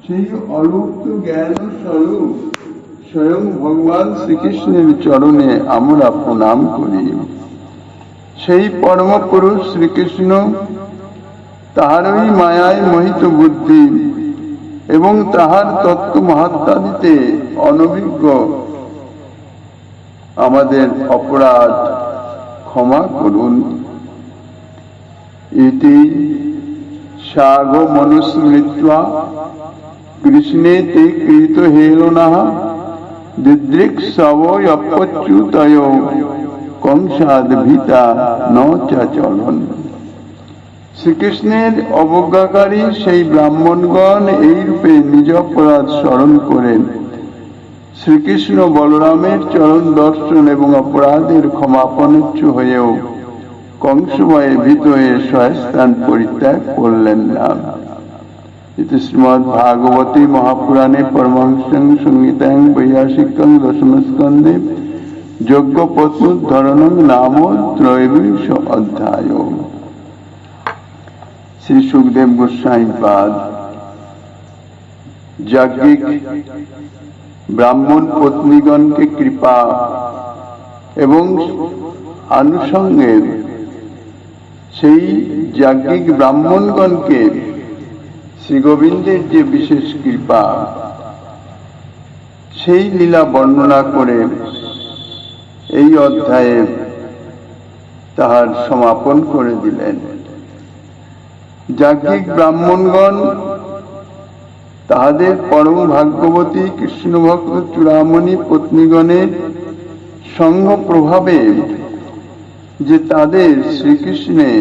সেই অলৌকিক জ্ঞান স্বরূপ স্বয়ং ভগবান শ্রীকৃষ্ণের চরণে আমরা প্রণাম করি। সেই পরম পুরুষ শ্রীকৃষ্ণ, তাহারই মায়ায় মোহিত বুদ্ধি এবং তাহার তত্ত্ব মহাত্মাদিতে অনভিজ্ঞ আমাদের অপরাধ ক্ষমা করুন। ইতি সাগ মনুস্মৃত্বা কৃষ্ণে তে কৃত হেলনঃ দিদৃক্ সবয়পচ্যুতয় কংসাদ ভীতা ন চলন। শ্রীকৃষ্ণের অবজ্ঞাকারী সেই ব্রাহ্মণগণ এই রূপে নিজ অপরাধ স্মরণ করেন শ্রীকৃষ্ণ বলরামের চরণ দর্শন এবং অপরাধের ক্ষমাপনেচ্ছু হয়েও কংস ভয়ে ভীত হয়ে স্বস্থান পরিত্যাগ করলেন না। ইতি শ্রীমদ্ ভাগবতী মহাপুরাণে পরমহংস্যং সংহিতাং বৈয়াসিকং দশম স্কন্ধে যজ্ঞপত্নোদ্ধরণং নাম ত্রয়োবিংশ অধ্যায়। শ্রী সুখদেব গোস্বামী পাদ যাজ্ঞিক ব্রাহ্মণ পত্নীগণকে কৃপা এবং আনুষঙ্গে সেই যাজ্ঞিক ব্রাহ্মণগণকে শ্রী গোবিন্দের যে বিশেষ কৃপা, সেই লীলা বর্ণনা করে এই অধ্যায়ে তাহার সমাপন করে দিলেন। যাজ্ঞিক ব্রাহ্মণগণ তাহাদের পরম ভাগ্যবতী কৃষ্ণ ভক্ত চূড়ামণি পত্নীগণের সঙ্গ প্রভাবে যে তাদের শ্রীকৃষ্ণে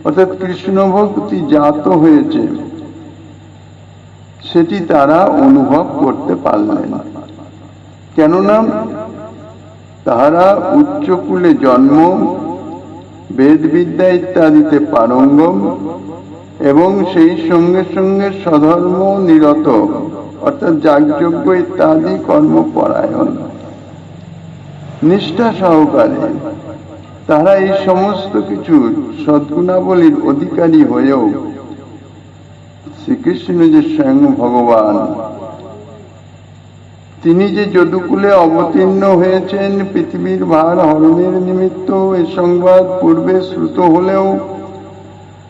অর্থাৎ কৃষ্ণ ভক্তি জাত হয়েছে, সেটি তারা অনুভব করতে পারলেন। কেননা তাহারা উচ্চকুলে জন্ম, বেদ বিদ্যা ইত্যাদিতে পারঙ্গম এবং সেই সঙ্গে সঙ্গে স্বধর্ম নিরত অর্থাৎ যাগযজ্ঞ ইত্যাদি কর্মপরায়ণ নিষ্ঠা সহকারে তারা এই সমস্ত কিছু সদ্গুণাবলীর অধিকারী হয়েও শ্রীকৃষ্ণ যে স্বয়ং ভগবান, তিনি যে যদুকুলে অবতীর্ণ হয়েছেন পৃথিবীর ভার হরণের নিমিত্ত, এ সংবাদ পূর্বে শ্রুত হলেও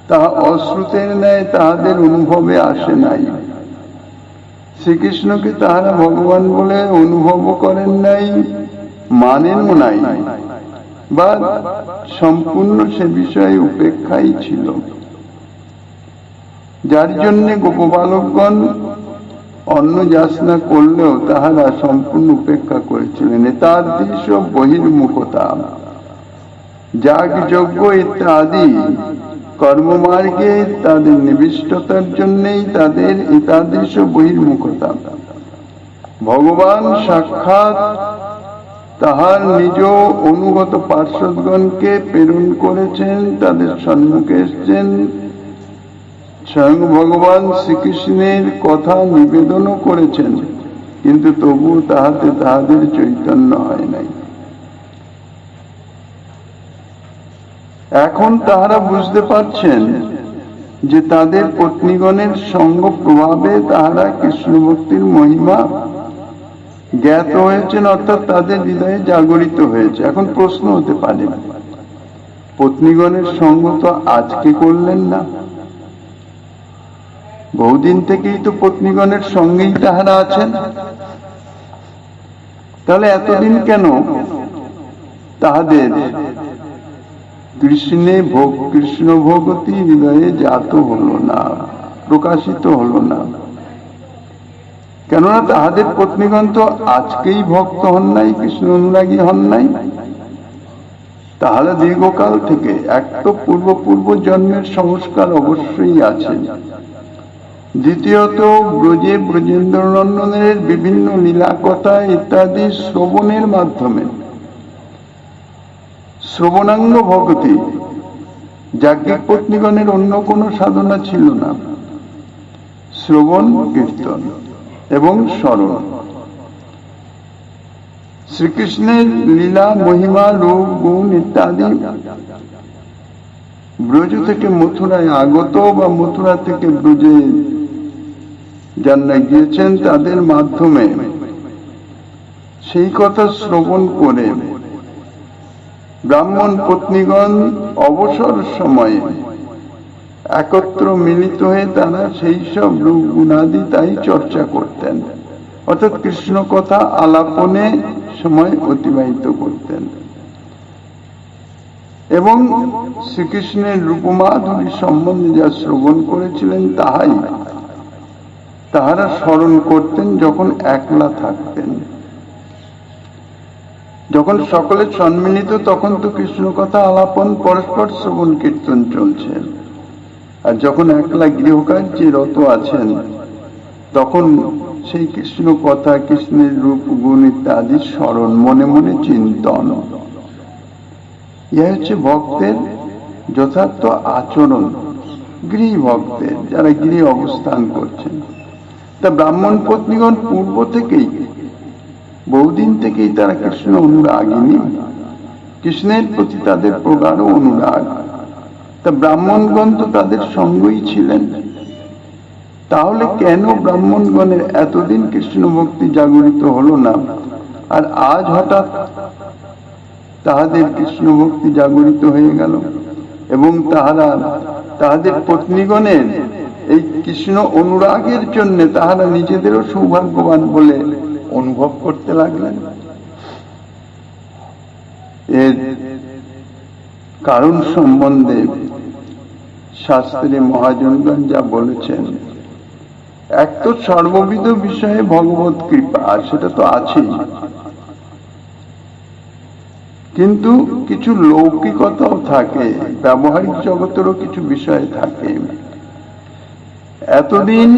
তাহা অশ্রুতের ন্যায় তাহাদের অনুভবে আসে নাই। শ্রীকৃষ্ণকে তাহারা ভগবান বলে অনুভব করেন নাই, মানেন নাই, বা সম্পূর্ণ সে বিষয়ে উপেক্ষাই ছিল, যার জন্যে গোপবালকগণ অন্ন যাচনা করলেও তাহারা সম্পূর্ণ উপেক্ষা করেছিলেন। তার দৃশ্য বহির্মুখতা, যাগযজ্ঞ ইত্যাদি কর্মমার্গে তাদের নিবিষ্টতার জন্যই তাদের এতাদৃশ বহির্মুখতা। ভগবান সাক্ষাৎ তাহার নিজ অনুগত পার্শ্বদগণকে প্রেরণ করেছেন, তাদের সম্মুখে এসছেন, স্বয়ং ভগবান শ্রীকৃষ্ণের কথা নিবেদনও করেছেন, কিন্তু তবু তাহাতে তাহাদের চৈতন্য হয় নাই। এখন তাহারা বুঝতে পারছেন যে তাদের পত্নীগণের সঙ্গ প্রভাবে তাহারা কৃষ্ণ ভক্তির মহিমা জ্ঞাত হয়েছেন, অর্থাৎ তাদের হৃদয়ে জাগরিত হয়েছে। এখন প্রশ্ন হতে পারে, পত্নীগণের সঙ্গ তো আজকে করলেন না, বহুদিন থেকেই তো পত্নীগণের সঙ্গেই তাহারা আছেন, তাহলে এতদিন কেন তাহাদের কৃষ্ণ ভক্তি হৃদয়ে জাত হলো না, প্রকাশিত হলো না? কেননা তাহাদের পত্নীগণ তো আজকেই ভক্ত হন নাই, কৃষ্ণ অনুরাগী হন নাই, তাহলে দীর্ঘকাল থেকে এক তো পূর্ব জন্মের সংস্কার অবশ্যই আছে। দ্বিতীয়ত ব্রজে ব্রজেন্দ্রনন্দনের বিভিন্ন লীলা কথা ইত্যাদি শ্রবণের মাধ্যমে শ্রবণাঙ্গ ভক্তি, যাজ্ঞিক পত্নীগণের অন্য কোনো সাধনা ছিল না, শ্রবণ কীর্তন এবং স্মরণ। শ্রীকৃষ্ণের লীলা মহিমা রূপ গুণ ইত্যাদি ব্রজ থেকে মথুরায় আগত বা মথুরা থেকে ব্রজে যারা গিয়েছেন তাদের মাধ্যমে সেই কথা শ্রবণ করে ব্রাহ্মণ পত্নীগণ অবসর সময়ে একত্র মিলিত হয়ে তারা সেই সব রূপ গুণাদি তাই চর্চা করতেন, অর্থাৎ কৃষ্ণ কথা আলাপনে সময় অতিবাহিত করতেন এবং শ্রীকৃষ্ণের রূপমাধুরী সম্বন্ধে যা শ্রবণ করেছিলেন তাহারা স্মরণ করতেন যখন একলা থাকতেন। যখন সকলে সম্মিলিত তখন তো কৃষ্ণ কথা আলাপন পরস্পর শ্রবণ কীর্তন চলছে, আর যখন একলা গৃহকার্যে রত আছেন তখন সেই কৃষ্ণ কথা, কৃষ্ণের রূপ গুণ ইত্যাদি স্মরণ, মনে মনে চিন্তন। ইহা হচ্ছে ভক্তের যথার্থ আচরণ, গৃহী ভক্তের, যারা গৃহে অবস্থান করছেন। তা ব্রাহ্মণ পত্নীগণ পূর্ব থেকেই, বহুদিন থেকেই তারা কৃষ্ণ অনুরাগিনী, কৃষ্ণের প্রতি তাদের প্রগাঢ় অনুরাগ। তা ব্রাহ্মণগণ তো তাদের সঙ্গই ছিলেন। তাহলে কেন ব্রাহ্মণগণের এতদিন কৃষ্ণ ভক্তি জাগরিত হলো না, আর আজ হঠাৎ তাহাদের কৃষ্ণ ভক্তি জাগরিত হয়ে গেল এবং তাহাদের পত্নীগণের এই কৃষ্ণ অনুরাগের জন্য তাহারা নিজেদেরও সৌভাগ্যবান বলে অনুভব করতে লাগলেন? এর কারণ সম্বন্ধে শাস্ত্রে মহাজনগণ যা বলেছেন, এক তো সর্ববিধ বিষয়ে ভগবত কৃপা, সেটা তো আছেই, কিন্তু কিছু লৌকিকতাও থাকে, ব্যবহারিক জগতেরও কিছু বিষয় থাকে। এতদিন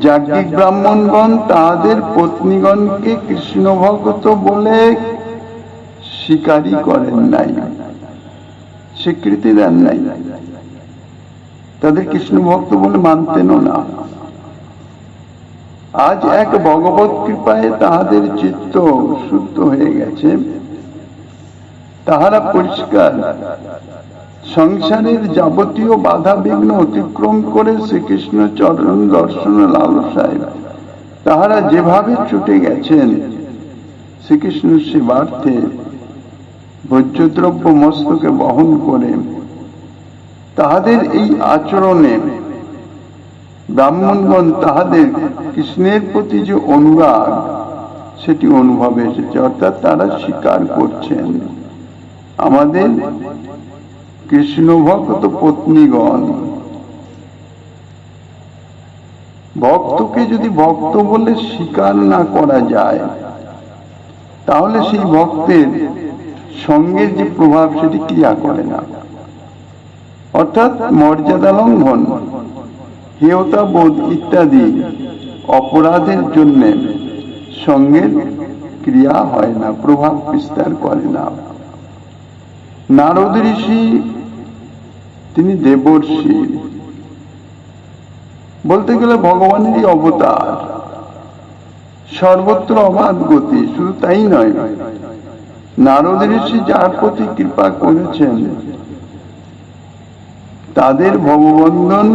যাজ্ঞিক ব্রাহ্মণগণ তাহাদের পত্নীগণকে কৃষ্ণ ভক্ত বলে স্বীকারই করেন নাই, স্বীকৃতি দেন নাই, তাদের কৃষ্ণ ভক্ত বলে মানতেনও না। আজ এক ভগবত কৃপায় তাহাদের চিত্ত শুদ্ধ হয়ে গেছে, তাহারা পরিষ্কার সংসারের যাবতীয় বাধা বিঘ্ন অতিক্রম করে শ্রীকৃষ্ণ চরণ দর্শন লালসায় তাহারা যেভাবে ছুটে গেছেন শ্রীকৃষ্ণ সেবার্থে, ভোজ্যদ্রব্য মস্তকে বহন করে, তাহাদের এই আচরণে ব্রাহ্মণগণ তাহাদের কৃষ্ণের প্রতি যে অনুরাগ সেটি অনুভবে এসেছে, অর্থাৎ তারা স্বীকার করছেন আমাদের কৃষ্ণ ভক্ত পত্নীগণ। ভক্তকে যদি ভক্ত বলে স্বীকার না করা যায় তাহলে সেই ভক্তের সঙ্গের যে প্রভাব সেটি ক্রিয়া করে না, অর্থাৎ মর্যাদা লঙ্ঘন, হেয়তা বোধ ইত্যাদি অপরাধের জন্য সঙ্গের ক্রিয়া হয় না, প্রভাব বিস্তার করে না। নারদ ঋষি তিনি দেবর্ষি, বলতে গেলে ভগবানেরই অবতার, সর্বত্র অবাধ গতি। শুধু তাই নয়, নারদ ঋষি যার প্রতি কৃপা করেছেন তাদের ভগবন্ধন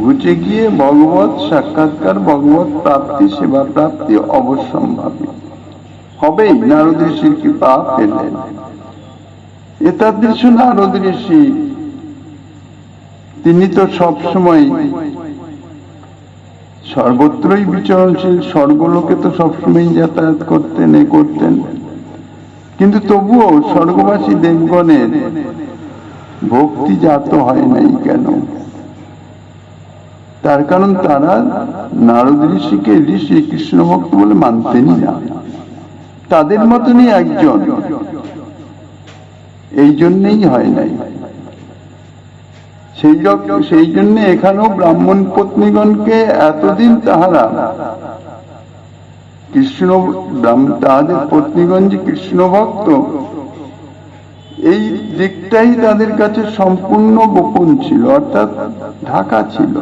ঘুচে গিয়ে ভগবত সাক্ষাৎকার, ভগবত প্রাপ্তি, সেবা প্রাপ্তি অবশ্যম্ভাবী হবেই নারদ ঋষির কৃপা পেলেন। এতাদৃশ নারদ ঋষি তিনি তো সবসময় সর্বত্রই বিচরণশীল, স্বর্গলোকে তো সবসময় যাতায়াত করতেন, কিন্তু তবুও স্বর্গবাসী দেবগণের ভক্তি জাত হয় নাই কেন? তার কারণ তারা নারদ ঋষিকে ঋষি কৃষ্ণ ভক্ত বলে মানতেনই না, তাদের মতনই একজন, এই জন্যই হয় নাই। সেই জন্য এখানেও ব্রাহ্মণ পত্নীগণকে এতদিন তাহারা তাহাদের পত্নীগণ যে কৃষ্ণ ভক্ত, এই দিকটাই তাদের কাছে সম্পূর্ণ গোপন ছিল, অর্থাৎ ঢাকা ছিল,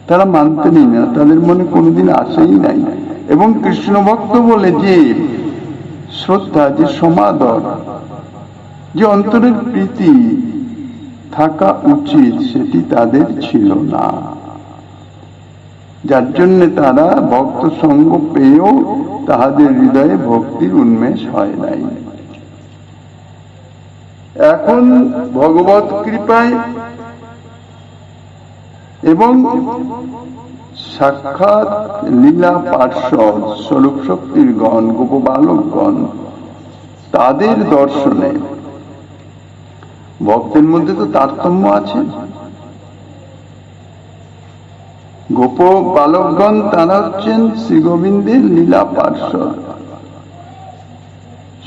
তারা মানতেনই না, তাদের মনে কোনোদিন আসেই নাই। এবং কৃষ্ণ ভক্ত বলে যে শ্রদ্ধা, যে সমাদর, যে অন্তরের প্রীতি থাকা উচিত সেটি তাদের ছিল না। যার জন্য তারা ভক্ত সঙ্গ পেয়েও তাহাদের হৃদয়ে ভক্তির উন্মেষ হয় নাই। এখন ভগবত কৃপায় এবং সাক্ষাৎ লীলা পার্ষদ স্বরূপ শক্তির গণ, গোপবালকগণ, তাদের দর্শনে ভক্তের মধ্যে তো তারতম্য আছে। গোপ বালকগণ তারা হচ্ছেন শ্রী গোবিন্দের লীলা পার্ষদ,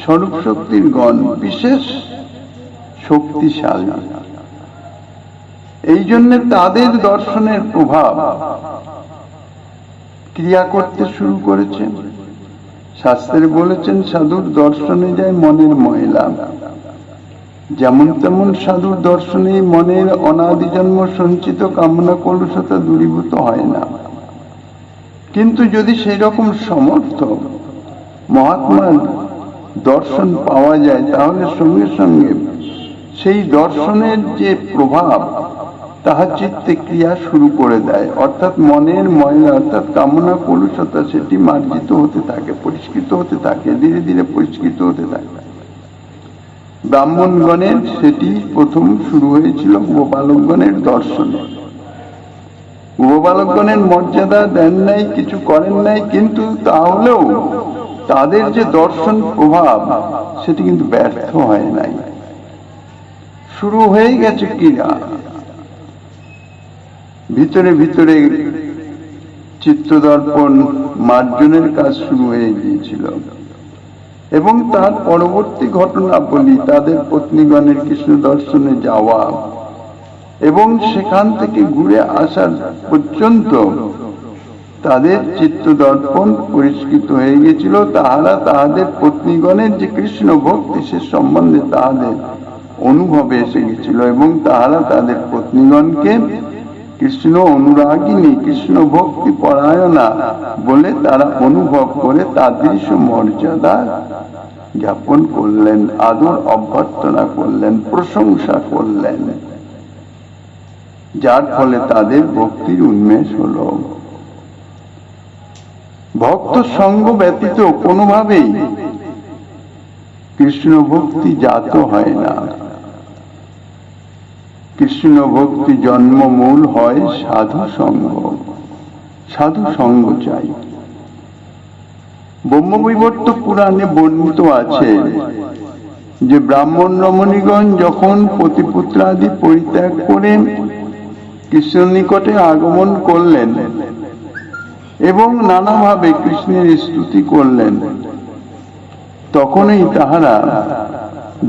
স্বরূপ শক্তির গণ, বিশেষ শক্তিশালী। এই জন্য তাদের দর্শনের প্রভাব ক্রিয়া করতে শুরু করেছে। শাস্ত্রে বলেছেন সাধুর দর্শনে যায় মনের ময়লা, যেমন তেমন সাধুর দর্শনে মনের অনাদি জন্ম সঞ্চিত কামনা কলুষতা দূরীভূত হয় না। কিন্তু যদি সেই রকম সমর্থ মহাত্মার দর্শন পাওয়া যায়, তাহলে সঙ্গে সঙ্গে সেই দর্শনের যে প্রভাব তাহা চিত্তে ক্রিয়া শুরু করে দেয়, অর্থাৎ মনের ময়লা অর্থাৎ কামনা কলুষতা সেটি মার্জিত হতে থাকে, পরিষ্কৃত হতে থাকে, ধীরে ধীরে পরিষ্কৃত হতে থাকে। ব্রাহ্মণগণের সেটি প্রথম শুরু হয়েছিল গোপালকগণের দর্শনে। গোপালকগণের মর্যাদা দেন নাই, কিছু করেন নাই, কিন্তু তাহলেও তাদের যে দর্শন প্রভাব সেটি কিন্তু ব্যর্থ হয় নাই। শুরু হয়ে গেছে ক্রিয়া, ভিতরে ভিতরে চিত্তদর্পণ মার্জনের কাজ শুরু হয়ে গিয়েছিল। এবং তার পরবর্তী ঘটনা বলি, তাদের পত্নীগণের কৃষ্ণ দর্শনে যাওয়া এবং সেখান থেকে ঘুরে আসার পর্যন্ত তাদের চিত্তদর্পণ পরিষ্কৃত হয়ে গেছিল। তাহারা তাহাদের পত্নীগণের যে কৃষ্ণ ভক্তি সে সম্বন্ধে তাহাদের অনুভবে এসে গেছিল এবং তাহারা তাদের পত্নীগণকে কৃষ্ণ অনুরাগিনী, কৃষ্ণ ভক্তি পরায়ণা বলে তারা অনুভব করে তাদৃশ মর্যাদা জ্ঞাপন করলেন, আদর অভ্যর্থনা করলেন, প্রশংসা করলেন, যার ফলে তাদের ভক্তির উন্মেষ হল। ভক্ত সঙ্গ ব্যতীত কোনোভাবেই কৃষ্ণ ভক্তি জাত হয় না। কৃষ্ণ ভক্তি জন্মমূল হয় সাধু সঙ্গ, সাধু সঙ্গ চাই। ব্রহ্মবৈবর্ত পুরাণে বর্ণিত আছে যে ব্রাহ্মণ রমণীগণ যখন পতিপুত্রাদি পরিত্যাগ করে কৃষ্ণ নিকটে আগমন করলেন এবং নানাভাবে কৃষ্ণের স্তুতি করলেন, তখনই তাহারা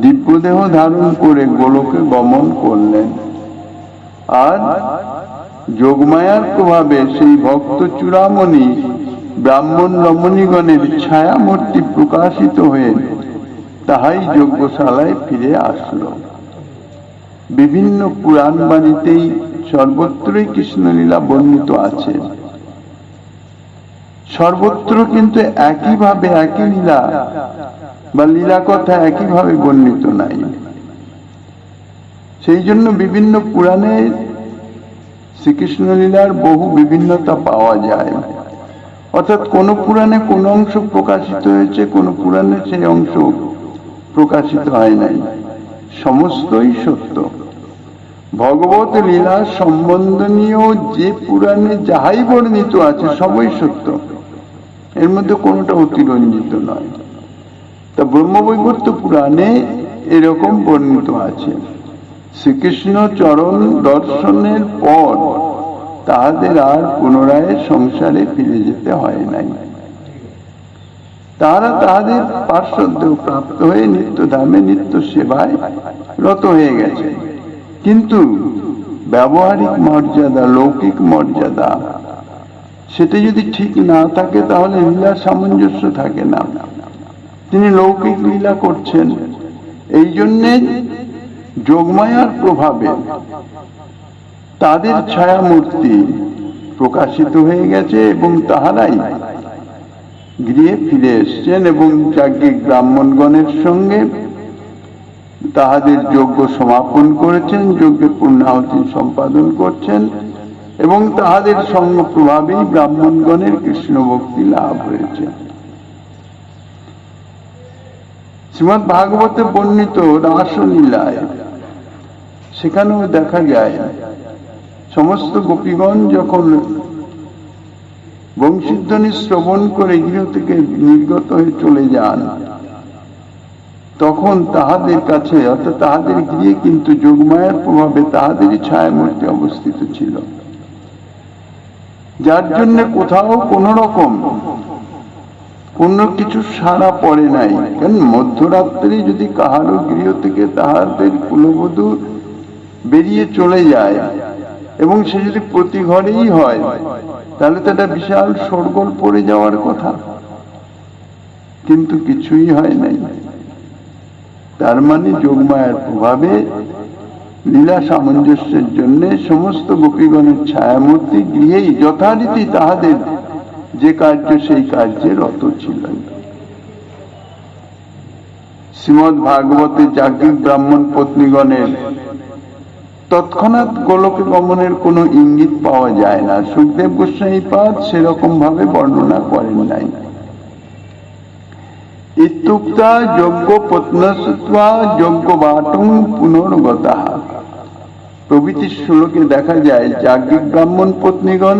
দিব্যদেহ ধারণ করে গোলকে গমন করলেন। আর যোগমায়ার প্রভাবে সেই ভক্ত চূড়ামণি ব্রাহ্মণ রমণীগণের ছায়ামূর্তি প্রকাশিত হয়ে তাহাই যজ্ঞশালায় ফিরে আসলো। বিভিন্ন পুরাণ বাণীতেই সর্বত্রই কৃষ্ণলীলা বর্ণিত আছে। সর্বত্র কিন্তু একইভাবে একই লীলা বা লীলা কথা একইভাবে বর্ণিত নাই। সেই জন্য বিভিন্ন পুরাণে শ্রীকৃষ্ণ লীলার বহু বিভিন্নতা পাওয়া যায়। অর্থাৎ কোন পুরাণে কোন অংশ প্রকাশিত হয়েছে, কোন পুরাণে সেই অংশ প্রকাশিত হয় নাই। সমস্তই সত্য। ভগবত লীলা সম্বন্ধনীয় যে পুরাণে যাহাই বর্ণিত আছে সবই সত্য, এর মধ্যে কোনটা অতিরঞ্জিত নয়। তা ব্রহ্মবৈবর্ত পুরাণে এরকম বর্ণিত আছে, শ্রীকৃষ্ণ চরণ দর্শনের পর তাহাদের আর পুনরায় সংসারে ফিরে যেতে হয় নাই। তারা তাহাদের পার্শ্বদ্য প্রাপ্ত হয়ে নিত্য ধামে নিত্য সেবায় রত হয়ে গেছে। কিন্তু ব্যবহারিক মর্যাদা, লৌকিক মর্যাদা সেটা যদি ঠিক না থাকে তাহলে লীলা সামঞ্জস্য থাকে না। তিনি লৌকিক লীলা করছেন, এই জন্যে যোগমায়ার প্রভাবে তাদের ছায়ামূর্তি প্রকাশিত হয়ে গেছে এবং তাহারাই গৃহে ফিরে এসছেন এবং যাজ্ঞিক ব্রাহ্মণগণের সঙ্গে তাহাদের যজ্ঞ সমাপন করেছেন, যজ্ঞে পূর্ণাহুতি সম্পাদন করছেন এবং তাহাদের সঙ্গ প্রভাবেই ব্রাহ্মণগণের কৃষ্ণ ভক্তি লাভ হয়েছে। শ্রীমদ্ ভাগবতে বর্ণিত রাসলীলায় সেখানেও দেখা যায় সমস্ত গোপীগণ যখন বংশীধ্বনি শ্রবণ করে গৃহ থেকে নির্গত হয়ে চলে যান, তখন তাহাদের কাছে অর্থাৎ তাহাদের গৃহে কিন্তু যোগমায়ার প্রভাবে তাহাদেরই ছায়ামূর্তি অবস্থিত ছিল, যার জন্য কোথাও কোন রকম কোন কিছু সাড়া পড়ে নাই। কারণ মধ্যরাত্রি যদি কাহারও গৃহ থেকে তাহাদের কুলবধূ বেরিয়ে চলে যায় এবং সে যদি প্রতি ঘরেই হয়, তাহলে তো একটা বিশাল শোরগোল পড়ে যাওয়ার কথা, কিন্তু কিছুই হয় নাই। তার মানে যোগমায়ার প্রভাবে লীলা সামঞ্জস্যের জন্য সমস্ত গোপীগণের ছায়ামূর্তি গৃহেই যথারীতি তাহাদের যে কার্য সেই কার্যে রত ছিলেন। শ্রীমদ্ ভাগবতে যাজ্ঞিক ব্রাহ্মণ পত্নীগণের তৎক্ষণাৎ গোলকে গমনের কোনো ইঙ্গিত পাওয়া যায় না। সুখদেব গোস্বামীপাদ সেরকম ভাবে বর্ণনা করেন নাই। ইত্যুক্তা যজ্ঞ পত্নস্ত্বা যজ্ঞ বাটং পুনর্গতাঃ প্রভৃতি শ্লোকে দেখা যায় যাজ্ঞিক ব্রাহ্মণ পত্নীগণ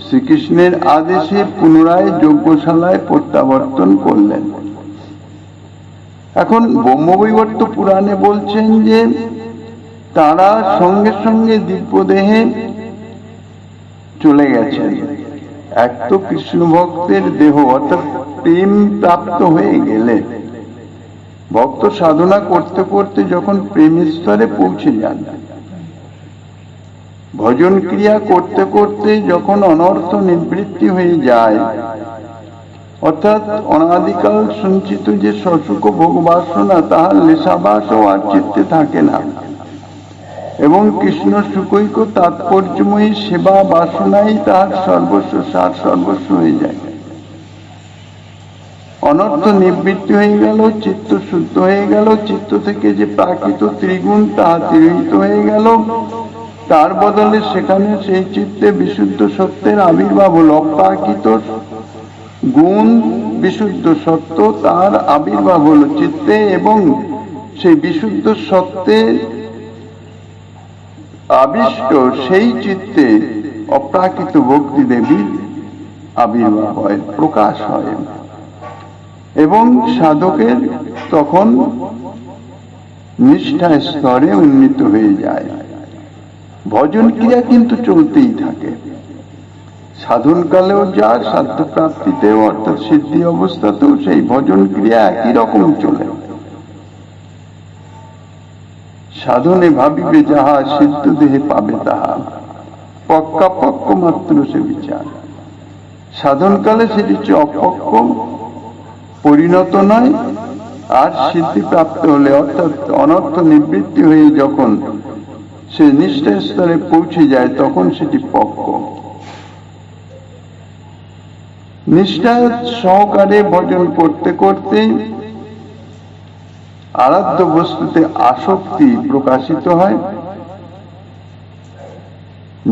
শ্রীকৃষ্ণের আদেশে পুনরায় যজ্ঞশালায় প্রত্যাবর্তন করলেন। এখন ব্রহ্মবৈবর্ত পুরাণে বলছেন যে তারা সঙ্গে সঙ্গে দিব্যদেহে চলে গেছেন। এক তো কৃষ্ণ ভক্তের দেহ অর্থাৎ প্রেম প্রাপ্ত হয়ে গেলে ভক্ত সাধনা করতে করতে যখন প্রেমের স্তরে পৌঁছে যান, ভজন ক্রিয়া করতে করতে যখন অনর্থ নিবৃত্তি হয়ে যায়, অর্থাৎ অনাদিকাল সঞ্চিত যে সসুখ ভোগ বাসনা তাহার লেশাবাসও আর চিত্তে থাকে না এবং কৃষ্ণ সুকৈক তাৎপর্যময়ী সেবা বাসনাই তাহার সর্বস্ব, সার সর্বস্ব হয়ে যায়। অনর্থ নিবৃত্তি হয়ে গেল, চিত্ত শুদ্ধ হয়ে গেল, চিত্ত থেকে যে প্রাকৃত ত্রিগুণ তাহা তিরোহিত হয়ে গেল, তার বদলে সেখানে সেই চিত্তে বিশুদ্ধ সত্যের আবির্ভাব হল। অপ্রাকৃত গুণ বিশুদ্ধ সত্য তার আবির্ভাব হল চিত্তে এবং সেই বিশুদ্ধ সত্যে আবিষ্ট সেই চিত্তে অপ্রাকৃত ভক্তি দেবীর আবির্ভাব হয়, প্রকাশ হয় এবং সাধকের তখন নিষ্ঠা স্তরে উন্নীত হয়ে যায়। ভজন ক্রিয়া কিন্তু চলতেই থাকে, সাধনকালেও যা সাধ্য প্রাপ্তিতেও অর্থাৎ সিদ্ধি অবস্থাতেও সেই ভজন ক্রিয়া একই রকম চলে। সাধনে ভাবিবে যাহা সিদ্ধ দেহে পাবে তাহা, পক্কা পক্ষ মাত্র সে বিচার। সাধনকালে সেটি হচ্ছে অপক্ষ, পরিণত নয়, আর সিদ্ধি প্রাপ্ত হলে অর্থাৎ অনর্থ নিবৃত্তি হয়ে যখন সে নিষ্ঠা স্তরে পৌঁছে যায় তখন সেটি পক্ষ। নিষ্ঠা সহকারে ভজন করতে করতে আরাধ্য বস্তুতে আসক্তি প্রকাশিত হয়।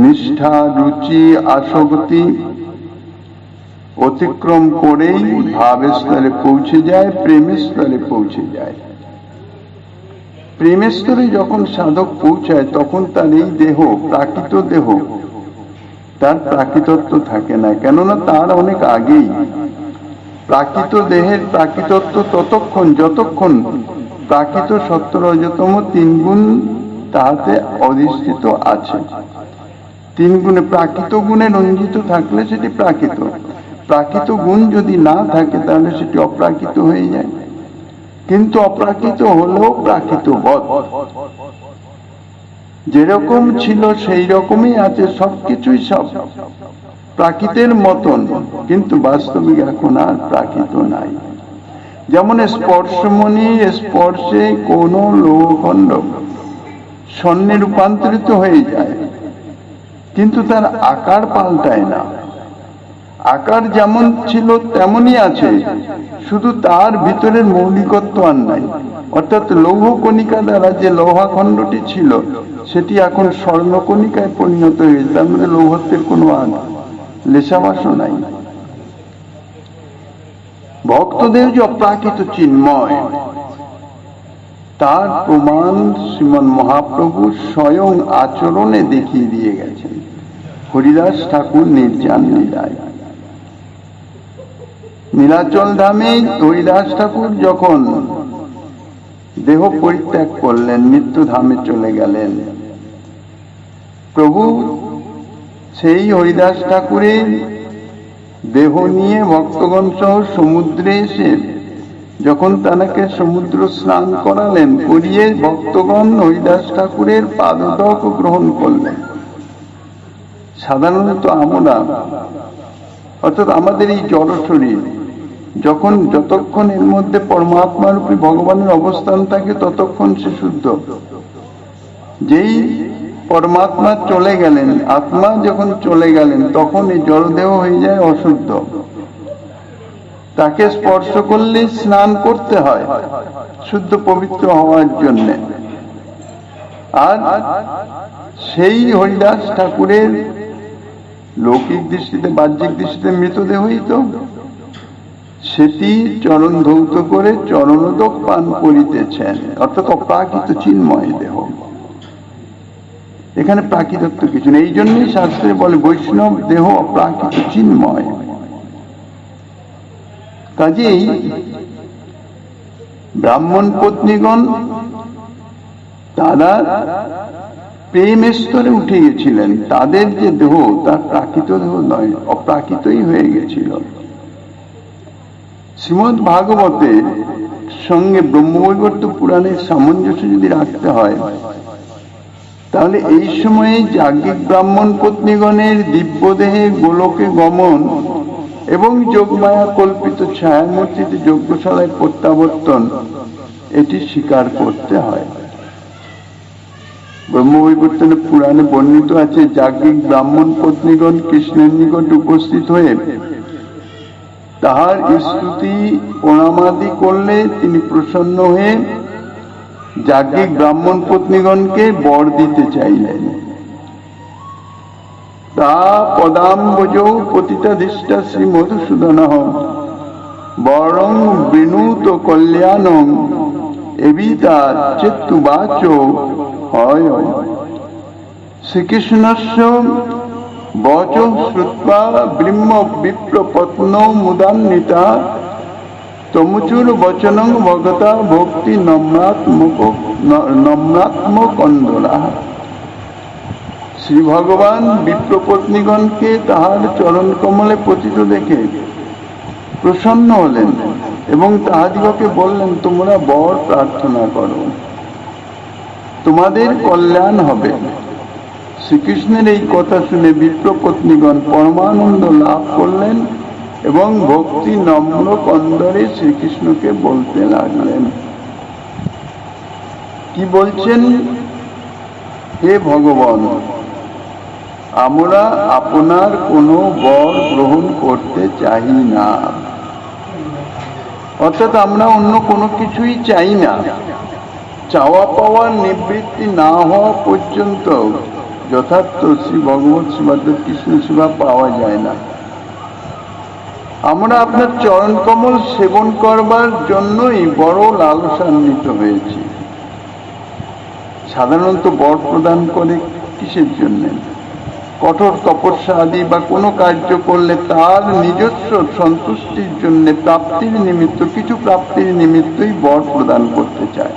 নিষ্ঠা, রুচি, আসক্তি অতিক্রম করেই ভাবের স্তরে পৌঁছে যায়, প্রেমের স্তরে পৌঁছে যায়। প্রেমের স্তরে যখন সাধক পৌঁছায় তখন তার এই দেহ, প্রাকৃত দেহ, তার প্রাকৃতত্ব থাকে না, কেননা তার অনেক আগেই প্রাকৃত দেহের প্রাকৃতত্ব ততক্ষণ যতক্ষণ প্রাকৃত সত্য রজতম তিন গুণ তাহাতে অধিষ্ঠিত আছে। তিন গুণে প্রাকৃত গুণে রঞ্জিত থাকলে সেটি প্রাকৃত, প্রাকৃত গুণ যদি না থাকে তাহলে সেটি অপ্রাকৃত হয়ে যায়। কিন্তু অপ্রাকৃত হলেও প্রাকৃত বৎ, যেরকম ছিল সেই রকমই আছে, সবকিছুই সব প্রাকৃতের মতন, কিন্তু বাস্তবিক এখন আর প্রাকৃত নাই। যেমন স্পর্শমণি স্পর্শে কোন লৌহখণ্ড স্বর্ণে রূপান্তরিত হয়ে যায়, কিন্তু তার আকার পাল্টায় না। আকার যেমন ছিল তেমনই আছে, শুধু তার ভিতরের মৌলিকত্ব আর নাই। অর্থাৎ লৌহ কণিকা দ্বারা যে লৌহাখণ্ডটি ছিল সেটি এখন স্বর্ণকণিকায় পরিণত হয়েছে, তার মধ্যে লৌহত্বের কোনো লেশামাশও নাই। ভক্তদের যে অপ্রাকৃত চিন্ময়, তার প্রমাণ শ্রীমন মহাপ্রভু স্বয়ং আচরণে দেখিয়ে দিয়ে গেছেন হরিদাস ঠাকুর নির্জান লীলায়। নীলাচল ধামে হরিদাস ঠাকুর যখন দেহ পরিত্যাগ করলেন, মৃত্যু ধামে চলে গেলেন, প্রভু সেই হরিদাস ঠাকুরের দেহ নিয়ে ভক্তগণ সহ সমুদ্রে এসে যখন তাকে সমুদ্র স্নান করালেন, করিয়ে ভক্তগণ হরিদাস ঠাকুরের পাদদক গ্রহণ করলেন। সাধারণত আমরা, অর্থাৎ আমাদের এই জড় শরীর যতক্ষণ এর মধ্যে পরমাত্মা রূপী ভগবানের অবস্থান থাকে ততক্ষণ সে শুদ্ধ। যেই পরমাত্মা চলে গেলেন, আত্মা যখন চলে গেলেন, তখন এই জড়দেহ হয়ে যায় অশুদ্ধ। তাকে স্পর্শ করলে স্নান করতে হয় শুদ্ধ পবিত্র হওয়ার জন্য। আর সেই হরিদাস ঠাকুরের লৌকিক দৃষ্টিতে, বাহ্যিক দৃষ্টিতে মৃতদেহই তো, সেটি চরণ ধৌত করে চরণোদক পান করিতেছেন, অর্থাৎ অপ্রাকৃত চিন্ময় দেহ। এখানে প্রাকৃতত্ব কিছু নেই। এই জন্যই শাস্ত্রে বলে বৈষ্ণব দেহ অপ্রাকৃত চিন্ময়। কাজেই ব্রাহ্মণ পত্নীগণ তারা প্রেমের স্তরে উঠে গেছিলেন, তাদের যে দেহ তার প্রাকৃত দেহ নয়, অপ্রাকৃতই হয়ে গেছিল। শ্রীমদ্ ভাগবতের সঙ্গে ব্রহ্মবৈবর্ত পুরাণের সামঞ্জস্য যদি রাখতে হয়, তাহলে এই সময়ে যাজ্ঞিক ব্রাহ্মণ পত্নীগণের দিব্যদেহে গোলকে গমন এবং যোগমায়া কল্পিত ছায়ামূর্তিতে যজ্ঞশালায় প্রত্যাবর্তন, এটি স্বীকার করতে হয়। ব্রহ্মবৈবর্তনে পুরাণে বর্ণিত আছে, যাজ্ঞিক ব্রাহ্মণ পত্নীগণ কৃষ্ণের নিকট উপস্থিত হয়ে তাহার স্তুতি প্রণামাদি করলে তিনি প্রসন্ন হয়ে যাজ্ঞিক ব্রাহ্মণ পত্নীগণকে বর দিতে চাইলেন। তা পদাম্বজ পতিতাধিষ্ঠা শ্রী মধুসূদন বরং বিনুত কল্যাণং এবিতা চেতুবাচ হয়। শ্রীকৃষ্ণস্য বচ শ্রুত্বা ব্রহ্ম বিপ্রপত্ন মুদান্বিতা তমুচুর বচনং ভগতা ভক্তি নম্রাত্মকন্দরা। শ্রী ভগবান বিপ্রপত্নীগণকে তাহার চরণ কমলে পতিত দেখে প্রসন্ন হলেন এবং তাহাদিগকে বললেন, তোমরা বর প্রার্থনা করো, তোমাদের কল্যাণ হবে। শ্রীকৃষ্ণের এই কথা শুনে বিপ্রপত্নীগণ পরমানন্দ লাভ করলেন এবং ভক্তি নম্র কন্দরে শ্রীকৃষ্ণকে বলতে লাগলেন। কি বলছেন? হে ভগবান, আমরা আপনার কোনো বর গ্রহণ করতে চাই না, অর্থাৎ আমরা অন্য কোনো কিছুই চাই না। চাওয়া পাওয়ার নিবৃত্তি না হওয়া পর্যন্ত যথার্থ শ্রী ভগবৎ শ্রীমদ্ কৃষ্ণ সেবা পাওয়া যায় না। আমরা আপনার চরণ কমল সেবন করবার জন্যই বড় লালসান্বিত হয়েছি। সাধারণত বর প্রদান করে কিসের জন্য? কঠোর তপস্যা আদি বা কোনো কার্য করলে তার নিজস্ব সন্তুষ্টির জন্য, প্রাপ্তির নিমিত্ত, কিছু প্রাপ্তির নিমিত্তই বর প্রদান করতে চায়।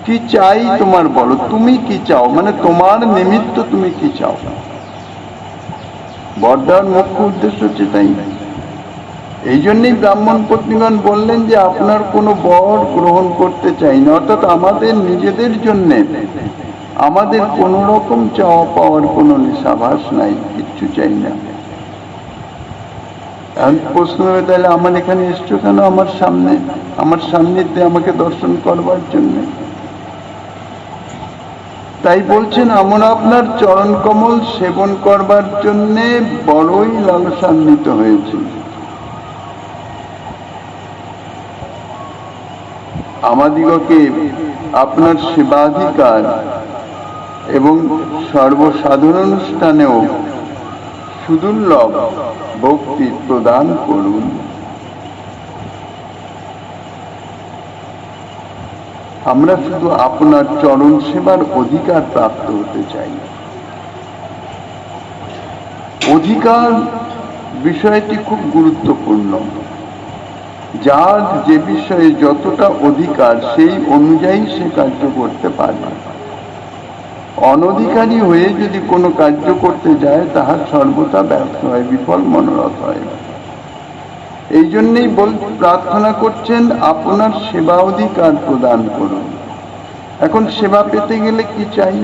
কি চাই তোমার বলো, তুমি কি চাও, মানে তোমার নিমিত্ত তুমি কি চাও। বর দেওয়ার মুখ্য উদ্দেশ্য হচ্ছে তাই। এই জন্যই ব্রাহ্মণ পত্নীগণ বললেন যে আপনার কোনো বর গ্রহণ করতে চাই না, অর্থাৎ আমাদের নিজেদের জন্য আমাদের কোন রকম চাওয়া পাওয়ার কোনো নিশাভাস নাই, কিচ্ছু চাই না। এখন প্রশ্ন হবে, তাহলে আমার এখানে এসছো কেন? আমার সান্নিধ্যে আমাকে দর্শন করবার জন্য। তাই বলছেন, আমরা আপনার চরণ কমল সেবন করবার জন্য বড়ই লালসান্বিত হয়েছি। আমাদিগকে আপনার সেবাধিকার এবং সর্বসাধারণ অনুষ্ঠানেও সুদুর্লভ ভক্তি প্রদান করুন। আমরা শুধু আপনার চরণ সেবার অধিকার প্রাপ্ত হতে চাই। অধিকার বিষয়টি খুব গুরুত্বপূর্ণ। যার যে বিষয়ে যতটা অধিকার সেই অনুযায়ী সে কার্য করতে পারবে। অনধিকারী হয়ে যদি কোনো কার্য করতে যায় তাহার সর্বদা ব্যর্থ হয়, বিফল মনোরথ হয়। এই জন্যই প্রার্থনা করছেন আপনার সেবা অধিকার প্রদান করুন। এখন সেবা পেতে গেলে কি চাই?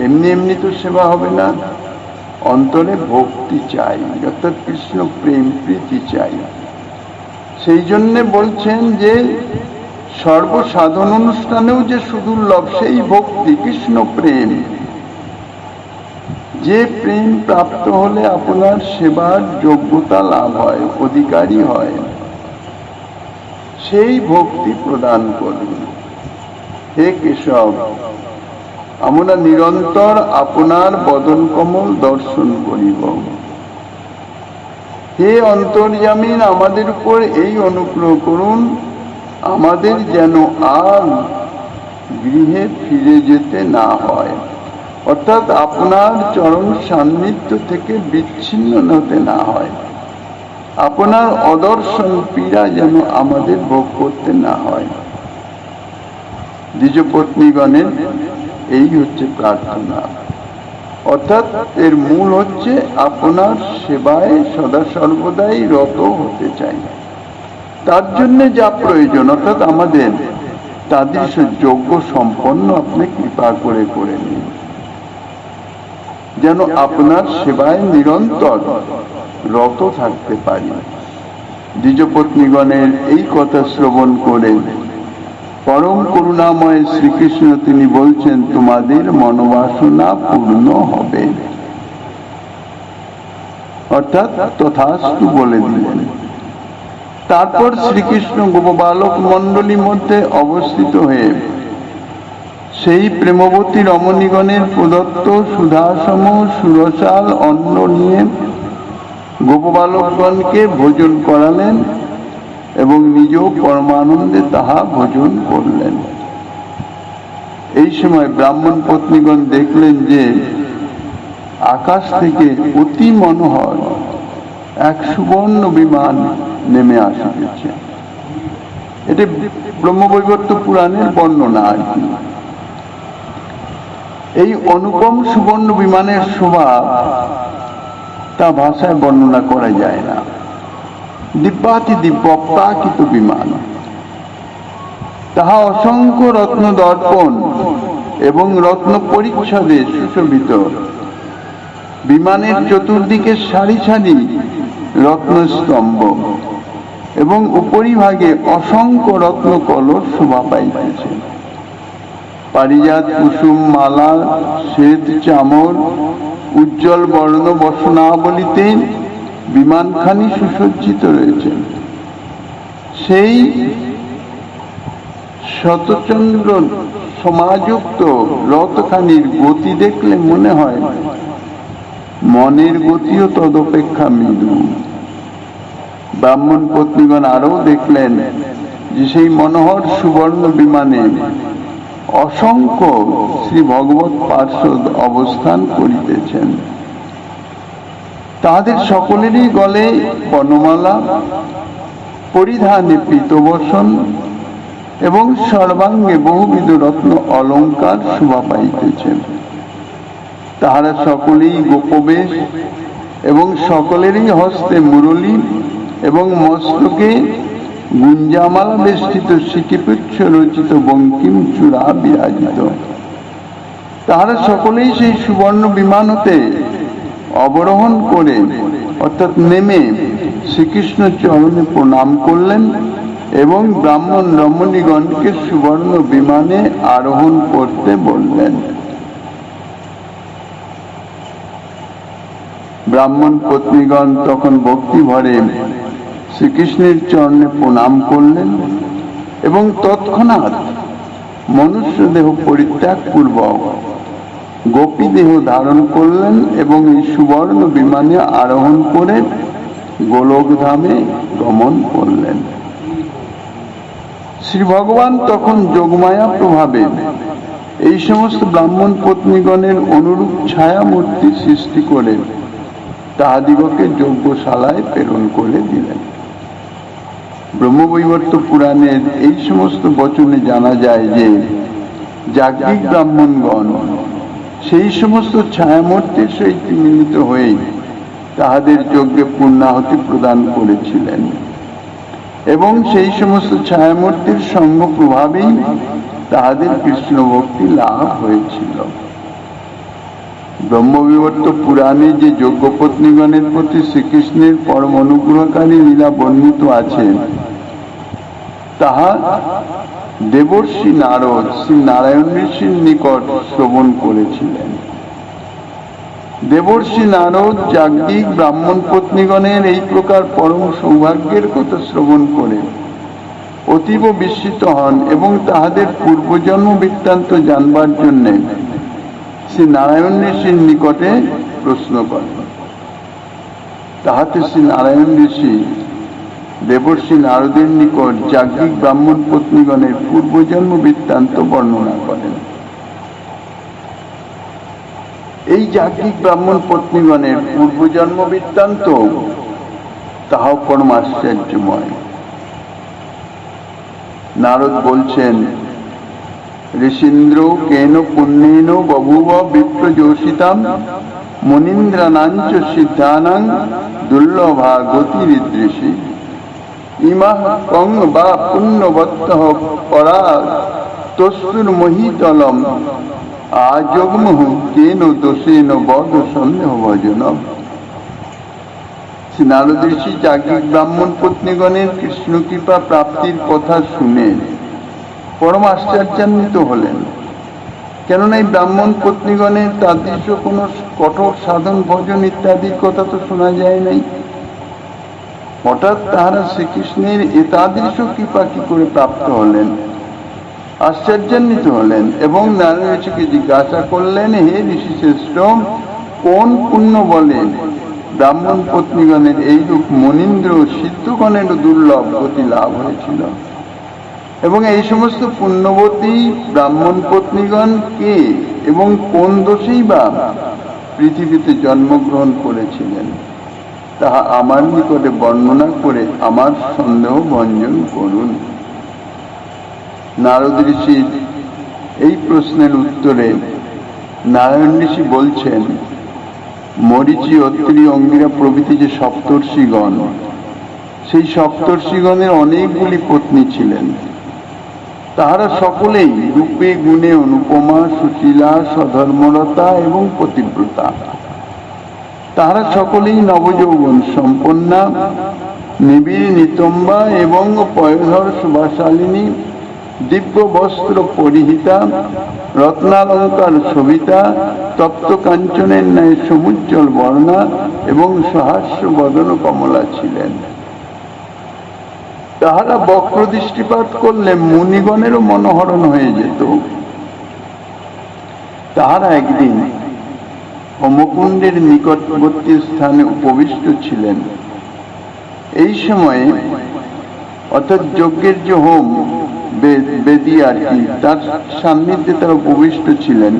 এমনি এমনি তো সেবা হবে না, অন্তরে ভক্তি চাই, অর্থাৎ কৃষ্ণ প্রেম প্রীতি চাই। সেই জন্য বলছেন যে সর্বসাধারণ অনুষ্ঠানেও যে সুদুর্লভ সেই ভক্তি, কৃষ্ণ প্রেম, যে প্রেম প্রাপ্ত হলে আপনার সেবার যোগ্যতা লাভ হয়, অধিকারী হয়, সেই ভক্তি প্রদান করুন। হে কেশব, আমরা নিরন্তর আপনার বদন কমল দর্শন করিব। হে অন্তর্যামীন, আমাদের উপর এই অনুগ্রহ করুন, আমাদের যেন আর গৃহে ফিরে যেতে না হয়, অর্থাৎ আপনার চরণ সান্নিধ্য থেকে বিচ্ছিন্ন হতে না হয়। আপনার অদর্শন পীড়া যেন আমাদের ভোগ করতে না হয়। দ্বিজপত্নীগণের এই হচ্ছে প্রার্থনা, অর্থাৎ এর মূল হচ্ছে আপনার সেবায় সদা সর্বদাই রত হতে চাই। তার জন্য যা প্রয়োজন, অর্থাৎ আমাদের তাদের যোগ্য সম্পন্ন আপনি কৃপা করে করে নিন, যেন আপনার সেবায় নিরন্তর রত থাকতে পারি। দ্বিজপত্নীগণের এই কথা শ্রবণ করে পরম করুণাময় শ্রীকৃষ্ণ তিনি বলছেন, তোমাদের মনোবাসনা পূর্ণ হবে, অর্থাৎ তথাস্তু বলে দিলেন। তারপর শ্রীকৃষ্ণ গোপবালক মণ্ডলীর মধ্যে অবস্থিত হয়ে সেই প্রেমবতী রমণীগণের প্রদত্ত সুধাসম সুরসাল অন্ন নিয়ে গোপবালকগণকে ভোজন করালেন এবং নিজেও পরমানন্দে তাহা ভোজন করলেন। এই সময় ব্রাহ্মণ পত্নীগণ দেখলেন যে আকাশ থেকে অতি মনোহর এক সুবর্ণ বিমান নেমে আসিতেছে। এটি ব্রহ্মবৈবর্ত পুরাণের বর্ণনা আর কি। এই অনুপম সুবর্ণ বিমানের শোভা তা ভাষায় বর্ণনা করা যায় না। দিব্যাতি দিব্য অপ্রাকৃত বিমান, তাহা অসংখ্য রত্ন দর্পণ এবং রত্ন পরিচ্ছদে সুশোভিত। বিমানের চতুর্দিকে সারি সারি রত্নস্তম্ভ এবং উপরিভাগে অসংখ্য রত্ন কলস শোভা পাইতেছে। পারিজাত কুসুম মালা শ্বেত চামর উজ্জ্বল বর্ণ বসনাবলিতে বিমানখানি সুসজ্জিত রয়েছে। সেই শতচন্দ্র সমাযুক্ত রথখানির গতি দেখলে মনে হয় মনের গতিও তদপেক্ষা মৃদু। ব্রাহ্মণ পত্নীগণ আরও দেখলেন যে সেই মনোহর সুবর্ণ বিমানে অসংখ্য শ্রী ভগবৎ পার্ষদ অবস্থান করিতেছেন। তাদের সকলেরই গলে বনমালা, পরিধানে পীতবসন এবং সর্বাঙ্গে বহুবিধ রত্ন অলঙ্কার শোভা পাইতেছেন। তাহারা সকলেই গোপবেশ এবং সকলেরই হস্তে মুরলী এবং মস্তকে গুঞ্জামালা বেষ্টিত সিকিপুচ্ছ রচিত বঙ্কিম চূড়া বিরাজিত। তাহারা সকলেই সেই সুবর্ণ বিমান হতে অবরোহণ করে অর্থাৎ নেমে শ্রীকৃষ্ণ চরণে প্রণাম করলেন এবং ব্রাহ্মণ রমণীগণকে সুবর্ণ বিমানে আরোহণ করতে বললেন। ব্রাহ্মণ পত্নীগণ তখন ভক্তি ভরে শ্রীকৃষ্ণের চরণে প্রণাম করলেন এবং তৎক্ষণাৎ মনুষ্য দেহ পরিত্যাগ পূর্বক গোপী দেহ ধারণ করলেন এবং এই সুবর্ণ বিমানে আরোহণ করে গোলক ধামে গমন করলেন। শ্রী ভগবান তখন যোগমায়া প্রভাবে এই সমস্ত ব্রাহ্মণ পত্নীগণের অনুরূপ ছায়া মূর্তি সৃষ্টি করে তাহাদিগকে যজ্ঞশালায় প্রেরণ করে দিলেন। ব্রহ্মবৈবর্ত পুরাণের এই সমস্ত বচনে জানা যায় যে যাজ্ঞিক ব্রাহ্মণগণ সেই সমস্ত ছায়ামূর্তির সহিত মিলিত হয়ে তাহাদের যজ্ঞে পূর্ণাহুতি প্রদান করেছিলেন এবং সেই সমস্ত ছায়ামূর্তির সঙ্গ প্রভাবেই তাহাদের কৃষ্ণ ভক্তি লাভ হয়েছিল। ব্রহ্মবিবর্ত পুরাণে যে যজ্ঞপত্নীগণের প্রতি শ্রীকৃষ্ণের পরম অনুগ্রহকারী লীলা বর্ণিত আছে তাহা দেবর্ষি নারদ শ্রী নারায়ণ ঋষির নিকট শ্রবণ করেছিলেন। দেবর্ষি নারদ যাজ্ঞিক ব্রাহ্মণ পত্নীগণের এই প্রকার পরম সৌভাগ্যের কথা শ্রবণ করে অতীব বিস্মিত হন এবং তাহাদের পূর্বজন্ম বৃত্তান্ত জানবার জন্য শ্রী নারায়ণ ঋষির নিকটে প্রশ্ন করেন। তাহাতে শ্রী নারায়ণ ঋষি দেবর্ষি নারদের নিকট যাজ্ঞিক ব্রাহ্মণ পত্নীগণের পূর্বজন্ম বৃত্তান্ত বর্ণনা করেন। এই যাজ্ঞিক ব্রাহ্মণ পত্নীগণের পূর্বজন্ম বৃত্তান্ত তাহাও পরম আশ্চর্যময়। নারদ বলছেন, ঋষীন্দ্র কেন পুণ্যেন বভুব বিপ্রযোষিতাম মুনীন্দ্রাণাঞ্চ সিদ্ধানাং দুর্লভা গতিরিদৃশি ইমাহ কং বা পুণ্যবত্তঃ পরা তস্তুর মহিতলম আজগ্মুঃ কেন দোষেন বদ সন্দেহ ভজনম। শ্রী নারদ ঋষি যাজ্ঞিক ব্রাহ্মণ পত্নীগণের কৃষ্ণ কৃপা প্রাপ্তির কথা শুনে পরম আশ্চর্যান্বিত হলেন। কেননা এই ব্রাহ্মণ পত্নীগণের তাদৃশ কোন কঠোর সাধন ভজন ইত্যাদির কথা তো শোনা যায় নাই। হঠাৎ তাহারা শ্রীকৃষ্ণের এতাদৃশ কৃপা কি করে প্রাপ্ত হলেন, আশ্চর্যান্বিত হলেন এবং নারায়ণ ঋষিকে জিজ্ঞাসা করলেন, হে ঋষি শ্রেষ্ঠ, কোন পুণ্য বলেন ব্রাহ্মণ পত্নীগণের এইরূপ মনীন্দ্র সিদ্ধগণের দুর্লভ গতি লাভ হয়েছিল এবং এই সমস্ত পুণ্যবতী ব্রাহ্মণ পত্নীগণ কে এবং কোন দোষেই বা পৃথিবীতে জন্মগ্রহণ করেছিলেন তাহা আমার নিকটে বর্ণনা করে আমার সন্দেহ ভঞ্জন করুন। নারদ ঋষির এই প্রশ্নের উত্তরে নারায়ণ ঋষি বলছেন, মরীচি, অত্রি, অঙ্গিরা প্রভৃতি যে সপ্তর্ষিগণ, সেই সপ্তর্ষিগণের অনেকগুলি পত্নী ছিলেন। তাহারা সকলেই রূপে গুণে অনুপমা, সুশীলা, সধর্মরতা এবং পতিব্রতা। তাহারা সকলেই নবযৌবন সম্পন্না, নিবিড় নিতম্বা এবং পয়ধর শোভাশালিনী, দিব্য বস্ত্র পরিহিতা, রত্নালঙ্কার শোভিতা, তপ্ত কাঞ্চনের ন্যায় সমুজ্জ্বল বর্ণা এবং সহাস্য বদন কমলা ছিলেন। তাহারা বক্র দৃষ্টিপাত করলে মুনিগণেরও মনোহরণ হয়ে যেত। তাহারা একদিন হোমকুণ্ডের নিকটবর্তী স্থানে উপবিষ্ট ছিলেন। এই সময়ে অর্থাৎ যজ্ঞের যে হোম বেদি আর কি, তার সান্নিধ্যে তারা উপবিষ্ট ছিলেন।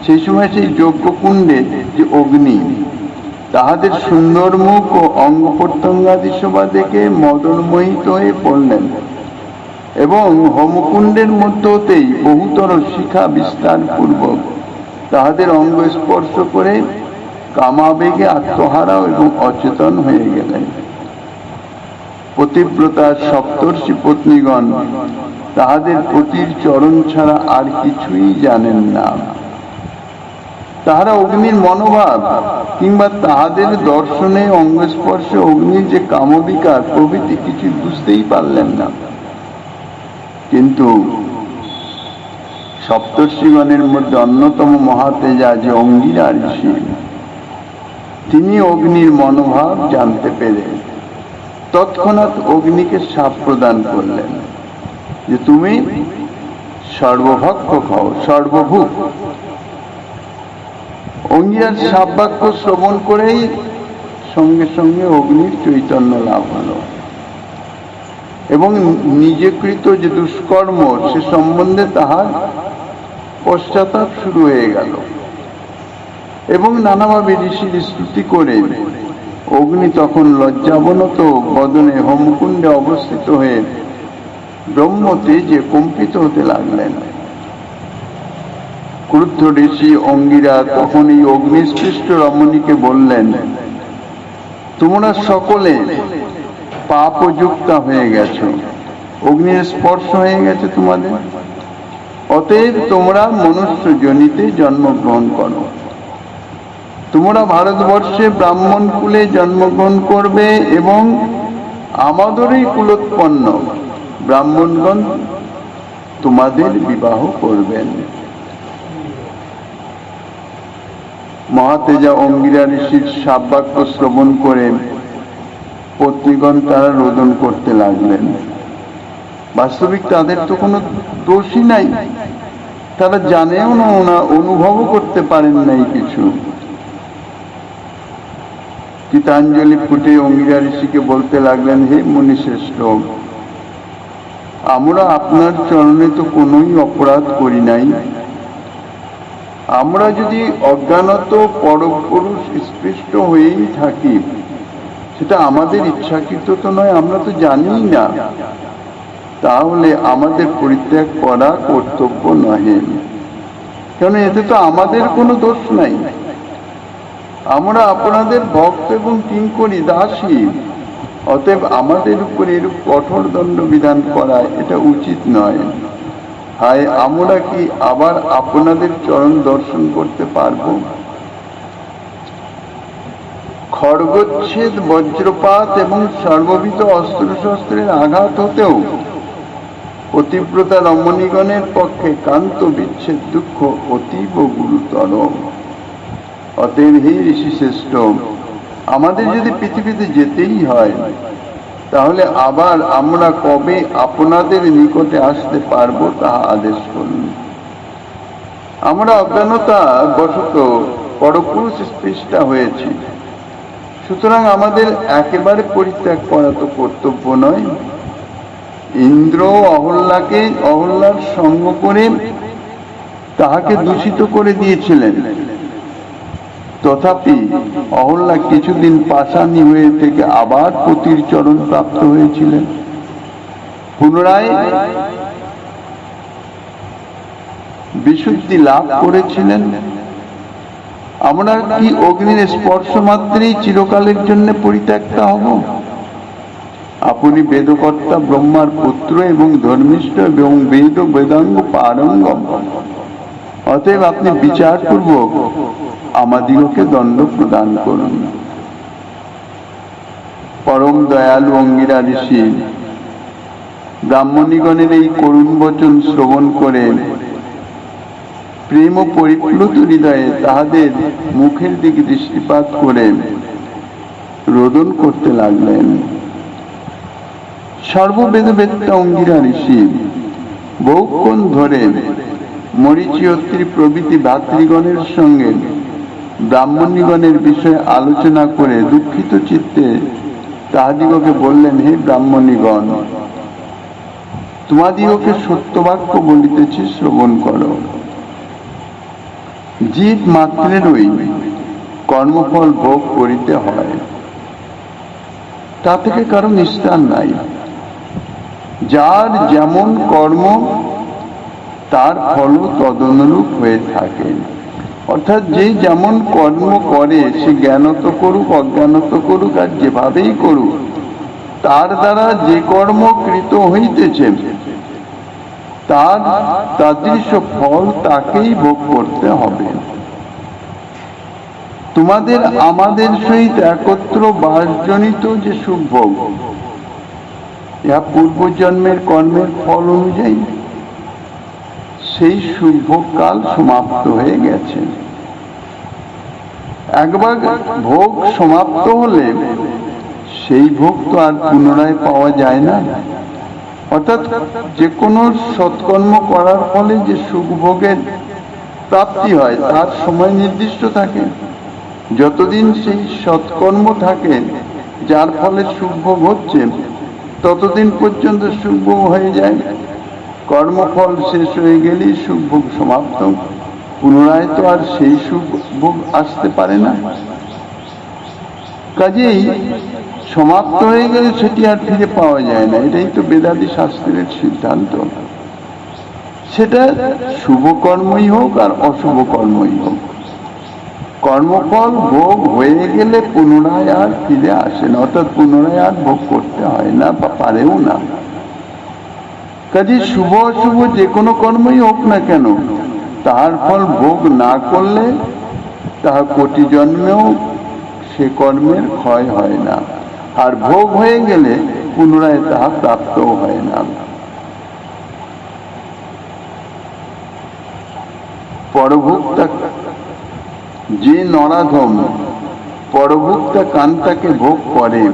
সেই সময় সেই যজ্ঞকুণ্ডে যে অগ্নি, তাহাদের সুন্দর মুখ ও অঙ্গ প্রত্যঙ্গাদি শোভা দেখে মদনমোহিত হয়ে পড়লেন এবং হোমকুণ্ডের মধ্য হতেই বহুতর শিখা বিস্তার পূর্বক তাহাদের অঙ্গ স্পর্শ করে কামাবেগে আত্মহারা এবং অচেতন হয়ে গেলেন। পতিব্রতার সপ্তর্ষি পত্নীগণ তাহাদের পতির চরণ ছাড়া আর কিছুই জানেন না। তাহারা অগ্নির মনোভাব কিংবা তাহাদের দর্শনে অঙ্গস্পর্শে অগ্নির যে কামবিকার প্রভৃতি কিছু বুঝতেই পারলেন না। কিন্তু সপ্তর্ষিগণের মধ্যে অন্যতম মহাতেজা যে অঙ্গিরা ঋষি, তিনি অগ্নির মনোভাব জানতে পেরে তৎক্ষণাৎ অগ্নিকে শাপ প্রদান করলেন যে তুমি সর্বভক্ষ খাও, সর্বভূক। অঙ্গিরার শাপবাক্য শ্রবণ করেই সঙ্গে সঙ্গে অগ্নির চৈতন্য লাভ হলো এবং নিজে কৃত যে দুষ্কর্ম সে সম্বন্ধে তাহার পশ্চাতাপ শুরু হয়ে গেল এবং নানাভাবে ঋষির স্তুতি করে অগ্নি তখন লজ্জাবনত বদনে হোমকুণ্ডে অবস্থিত হয়ে ব্রহ্মতেজে কম্পিত হতে লাগলেন। ক্রুদ্ধ ঋষি অঙ্গিরা তখন এই অগ্নিস্পৃষ্ট রমণীকে বললেন, তোমরা সকলে পাপযুক্ত হয়ে গেছ, অগ্নির স্পর্শ হয়ে গেছে তোমাদের, অতএব তোমরা মনুষ্য জনিতে জন্মগ্রহণ করো। তোমরা ভারতবর্ষে ব্রাহ্মণ কুলে জন্মগ্রহণ করবে এবং আমাদেরই কুলোৎপন্ন ব্রাহ্মণগণ তোমাদের বিবাহ করবেন। মহাতেজা অঙ্গিরা ঋষির শাপবাক্য শ্রবণ করে পত্নীগণ তারা রোদন করতে লাগলেন। বাস্তবিক তাদের তো কোনো দোষই নাই, তারা জানেও না, অনুভবও করতে পারেন নাই কিছু। গীতাঞ্জলি ফুটে অঙ্গিরা ঋষিকে বলতে লাগলেন, হে মুনিশ্রেষ্ঠ, আমরা আপনার চরণে তো কোনোই অপরাধ করি নাই। আমরা যদি অজ্ঞানত পরপুরুষ স্পৃষ্ট হয়েই থাকি, সেটা আমাদের ইচ্ছাকৃত তো নয়, আমরা তো জানিই না, তাহলে আমাদের পরিত্যাগ করা কর্তব্য নহে, কেন এতে তো আমাদের কোনো দোষ নাই। আমরা আপনাদের ভক্ত এবং কিঙ্করী দাসী, অতএব আমাদের উপরে এরূপ কঠোর দণ্ড বিধান করা এটা উচিত নয়। হায়, আমরা কি আবার আপনাদের চরণ দর্শন করতে পারবো? খড়গচ্ছেদ, বজ্রপাত এবং সর্ববিধ অস্ত্র শস্ত্রের আঘাত হতেও পতিব্রতা রমণীগণের পক্ষে কান্ত বিচ্ছেদ দুঃখ অতীব গুরুতর। অতএব হে ঋষি শ্রেষ্ঠ, আমাদের যদি পৃথিবীতে যেতেই হয়, তাহলে আবার আমরা কবে আপনাদের নিকটে আসতে পারবো তাহা আদেশ করুন। আমরা অজ্ঞানতা বশত পরপুরুষ স্পৃষ্টা হয়েছি, সুতরাং আমাদের একেবারে পরিত্যাগ করা তো কর্তব্য নয়। ইন্দ্র অহল্যার সঙ্গ করে তাহাকে দূষিত করে দিয়েছিলেন, তথাপি অহল্যা কিছুদিন পাষাণী হয়ে থেকে আবার পতির চরণ প্রাপ্ত হয়েছিলেন, পুনরায় বিশুদ্ধি লাভ করেছিলেন। আমরা কি অগ্নির স্পর্শ মাত্রেই চিরকালের জন্য পরিত্যক্ত হব? আপনি বেদকর্তা ব্রহ্মার পুত্র এবং ধর্মিষ্ঠ এবং বেদাঙ্গ পারঙ্গম, অতএব আপনি বিচারপূর্বক আমাদিগকে দণ্ড প্রদান করুন। পরম দয়ালু অঙ্গিরা ঋষি ব্রাহ্মণীগণের এই করুণ বচন শ্রবণ করে প্রেম পরিপ্লুত হৃদয়ে তাহাদের মুখের দিকে দৃষ্টিপাত করে রোদন করতে লাগলেন। সর্ববেদবেত্তা অঙ্গিরা ঋষি বহুক্ষণ ধরে মরীচি, অত্রি প্রভৃতি ভাতৃগণের সঙ্গে ব্রাহ্মণীগণের বিষয়ে আলোচনা করে দুঃখিত চিত্তে তাহাদিগকে বললেন, হে ব্রাহ্মণীগণ, তোমাদিগকে সত্যবাক্য বলিতেছি, শ্রবণ করো। জীব মাত্রেরই কর্মফল ভোগ করিতে হয়, তা থেকে কারো নিস্তার নাই। যার যেমন কর্ম তার ফল তদনুরূপ হয়ে থাকে। অর্থাৎ যে যেমন কর্ম করে, সে জ্ঞানত করুক অজ্ঞানত করুক আর যেভাবেই করুক, তার দ্বারা যে কর্ম কৃত হইতেছে তার তাদৃশ ফল তাকেই ভোগ করতে হবে। তোমাদের আমাদের সহিত একত্র বাসজনিত যে সুখ ভোগ, ইহা পূর্বজন্মের কর্মের ফল অনুযায়ী সেই সুখ কাল সমাপ্ত হয়ে গেছে। একবার ভোগ সমাপ্ত হলে সেই ভোগ তো আর পুনরায় পাওয়া যায় না। অর্থাৎ যে কোনো সৎকর্ম করার ফলে যে সুখ ভোগের প্রাপ্তি হয় তার সময় নির্দিষ্ট থাকে। যতদিন সেই সৎকর্ম থাকে যার ফলে সুখ ভোগ হচ্ছে ততদিন পর্যন্ত সুখ ভোগ হয়ে যায়। কর্মফল শেষ হয়ে গেলেই সুখ ভোগ সমাপ্ত, পুনরায় তো আর সেই সুখ ভোগ আসতে পারে না। কাজেই সমাপ্ত হয়ে গেলে সেটি আর ফিরে পাওয়া যায় না, এটাই তো বেদাদি শাস্ত্রের সিদ্ধান্ত। সেটা শুভ কর্মই হোক আর অশুভ কর্মই হোক, কর্মফল ভোগ হয়ে গেলে পুনরায় আর ফিরে আসে না, অর্থাৎ পুনরায় আর ভোগ করতে হয় না বা পারেও না। কাজে শুভ অশুভ যে কোনো কর্মই হোক না কেন, তাহার ফল ভোগ না করলে তাহা কোটি জন্মেও সে কর্মের ক্ষয় হয় না, আর ভোগ হয়ে গেলে পুনরায় তাহা প্রাপ্তও হয় না। পরভোক্তা যে নরাধম পরভোক্তা কান্তাকে ভোগ করে,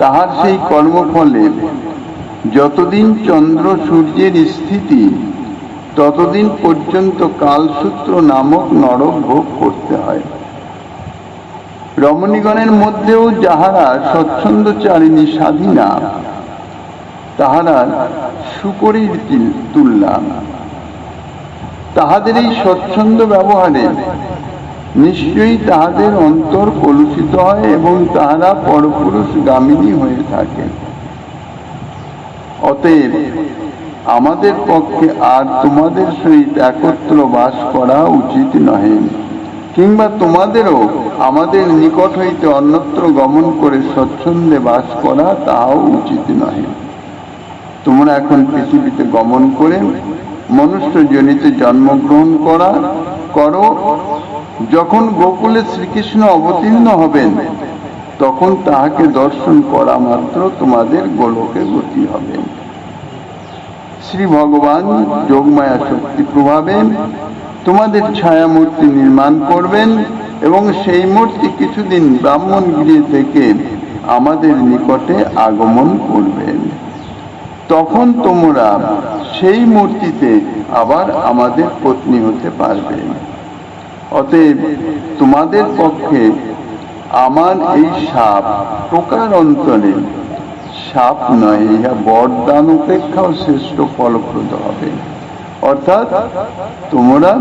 তাহার সেই কর্মফলে যতদিন চন্দ্র সূর্যের স্থিতি ততদিন পর্যন্ত কালসূত্র নামক নরক ভোগ করতে হয়। রমণীগণের মধ্যেও যাহারা স্বচ্ছন্দচারিণী স্বাধীনা, তাহারা সুকরীর তুল্যা। তাহাদের এই স্বচ্ছন্দ ব্যবহারে নিশ্চয়ই তাহাদের অন্তর কলুষিত হয় এবং তাহারা পরপুরুষ গামিনী হয়ে থাকে। অতএব আমাদের পক্ষে আর তোমাদের সহিত একত্র বাস করা উচিত নহে, কিংবা তোমাদেরও আমাদের নিকট হইতে অন্যত্র গমন করে স্বচ্ছন্দে বাস করা তাহাও উচিত নহে। তোমরা এখন পৃথিবীতে গমন করে মনুষ্য জনিতে জন্মগ্রহণ করো। যখন গোকুলে শ্রীকৃষ্ণ অবতীর্ণ হবেন তখন তাহাকে দর্শন করা মাত্র তোমাদের গোলকে গতি হবে। শ্রী ভগবান যোগমায়া শক্তি প্রভাবে তোমাদের ছায়া মূর্তি নির্মাণ করবেন এবং সেই মূর্তি কিছুদিন ব্রাহ্মণ গৃহে থেকে আমাদের নিকটে আগমন করবেন। তখন তোমরা সেই মূর্তিতে আবার আমাদের পত্নী হতে পারবে। অতএব তোমাদের পক্ষে আমার এই শাপ প্রকার অন্তরে শাপ নয়, ইহা বরদান অপেক্ষাও শ্রেষ্ঠ ফলপ্রদ হবে। অর্থাৎ তোমরা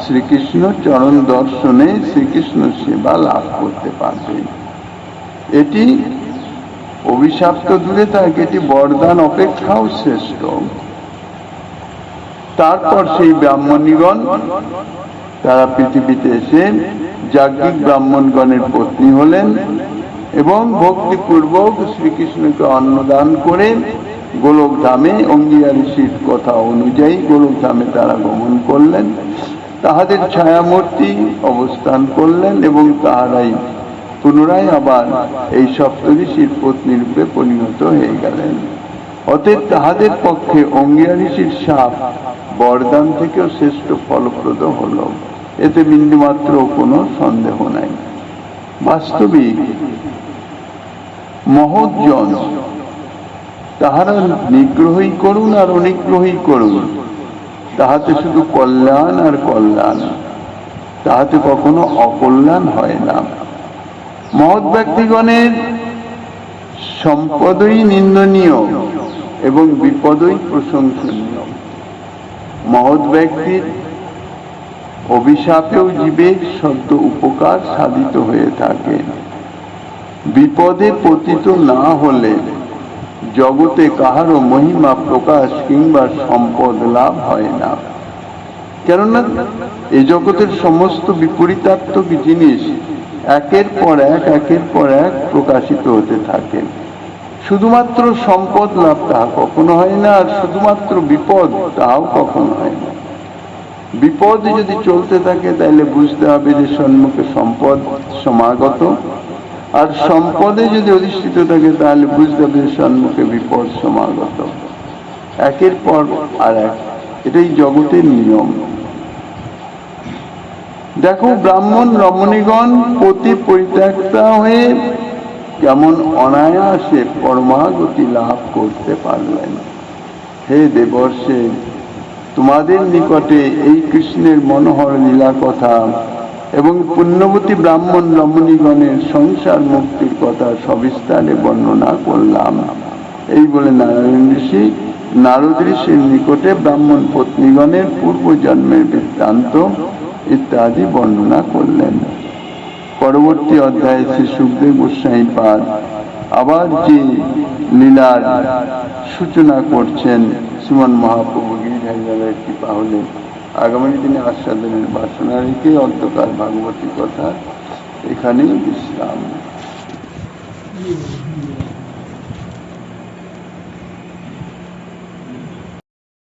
শ্রীকৃষ্ণ চরণ দর্শনে শ্রীকৃষ্ণ সেবা লাভ করতে পারবে। এটি অভিশাপ তো দূরে থাকে, এটি বরদান অপেক্ষাও শ্রেষ্ঠ। তারপর সেই ব্রাহ্মণীগণ তারা পৃথিবীতে এসে যাজ্ঞিক ব্রাহ্মণগণের পত্নী হলেন এবং ভক্তিপূর্বক শ্রীকৃষ্ণকে অন্নদান করে গোলক ধামে অঙ্গিরা ঋষির কথা অনুযায়ী গোলক ধামে তারা গমন করলেন। তাহাদের ছায়ামূর্তি অবস্থান করলেন এবং তাহারাই পুনরায় আবার এই সপ্তঋষির পত্নী রূপে পরিণত হয়ে গেলেন। অতএব তাহাদের পক্ষে অঙ্গিরা ঋষির শাপ বরদান থেকেও শ্রেষ্ঠ ফলপ্রদ হল, এতে বিন্দুমাত্র কোনো সন্দেহ নাই। বাস্তবিক মহৎজন তাহারা নিগ্রহই করুন আর অনিগ্রহই করুন, তাহাতে শুধু কল্যাণ আর কল্যাণ, তাহাতে কখনো অকল্যাণ হয় না। মহৎ ব্যক্তিগণের সম্পদই নিন্দনীয় এবং বিপদই প্রশংসনীয়। মহৎ ব্যক্তির অভিশাপেও জীবের সদ্য উপকার সাধিত হয়ে থাকে। বিপদে পতিত না হলে জগতে কাহারও মহিমা প্রকাশ কিংবা সম্পদ লাভ হয় না। কেননা এ জগতের সমস্ত বিপরীতাত্মক জিনিস একের পর এক প্রকাশিত হতে থাকে। শুধুমাত্র সম্পদ লাভ তাহা কখনো হয় না, আর শুধুমাত্র বিপদ তাহাও কখনো হয় না। বিপদ যদি চলতে থাকে তাহলে বুঝতে হবে যে সম্মুখে সম্পদ সমাগত, আর সম্পদে যদি অধিষ্ঠিত থাকে তাহলে বুঝতে হবে যে সম্মুখে বিপদ সমাগত। একের পর আর এক, এটাই জগতের নিয়ম। দেখো, ব্রাহ্মণ রমণীগণ পতি পরিত্যক্তা হয়ে কেমন অনায়াসে পরমাগতি লাভ করতে পারলেন। হে দেবর্ষে, তোমাদের নিকটে এই কৃষ্ণের মনোহর লীলা কথা এবং পুণ্যবতী ব্রাহ্মণ রমণীগণের সংসার মুক্তির কথা সবিস্তারে বর্ণনা করলাম। এই বলে নারায়ণ ঋষি নারদ ঋষির নিকটে ব্রাহ্মণ পত্নীগণের পূর্বজন্মের বৃত্তান্ত ইত্যাদি বর্ণনা করলেন। পরবর্তী অধ্যায়ে শ্রী সুখদেব গোস্বামী পাদ আবার যে লীলার সূচনা করছেন, শ্রীমন মহাপ্রভু গিরিধারীর কৃপা হলে আগামী দিনে আস্বাদনের বাসনা রেখে অন্তকাল ভাগবতী কথা এখানেই বিশ্রাম।